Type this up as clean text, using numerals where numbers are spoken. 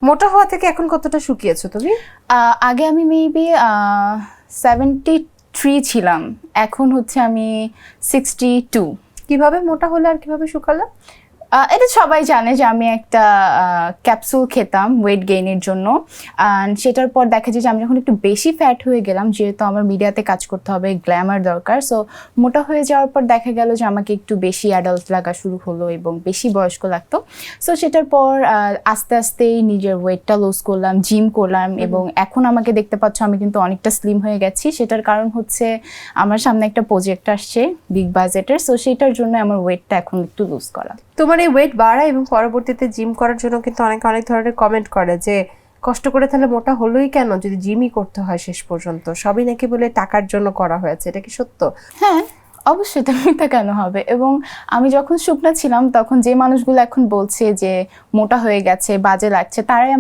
মোটা হওয়া থেকে এখন কতটা শুকিয়েছো তুমি? আগে আমি মেবি 73 ছিলাম, এখন হচ্ছে আমি 62। কিভাবে মোটা হলে আর কিভাবে শুকালে? এটা সবাই জানে যে আমি একটা ক্যাপসুল খেতাম ওয়েট গেইনের জন্য। সেটার পর দেখা যায় যে আমি যখন একটু বেশি ফ্যাট হয়ে গেলাম, যেহেতু আমার মিডিয়াতে কাজ করতে হবে, গ্ল্যামার দরকার, সো মোটা হয়ে যাওয়ার পর দেখা গেল যে আমাকে একটু বেশি অ্যাডাল্ট লাগা শুরু হলো এবং বেশি বয়স্ক লাগতো। সো সেটার পর আস্তে আস্তেই নিজের ওয়েটটা লুজ করলাম, জিম করলাম এবং এখন আমাকে দেখতে পাচ্ছ আমি কিন্তু অনেকটা স্লিম হয়ে গেছি। সেটার কারণ হচ্ছে আমার সামনে একটা প্রজেক্ট আসছে বিগ বাজেটের, সো সেটার জন্য আমার ওয়েটটা এখন একটু লুজ করা। তোমার এই ওয়েট বাড়া এবং পরবর্তীতে জিম করার জন্য কিন্তু অনেক ধরনের কমেন্ট করে যে কষ্ট করে তাহলে মোটা হলোই কেন যদি জিমই করতে হয় শেষ পর্যন্ত, সবই নাকি বলে টাকার জন্য করা হয়েছে, এটা কি সত্য? হ্যাঁ, অবশ্যই, এটা মিথ্যা কেন হবে। এবং আমি যখন শুকনা ছিলাম তখন যে মানুষগুলো এখন বলছে যে মোটা হয়ে গেছে, বাজে লাগছে, তারাই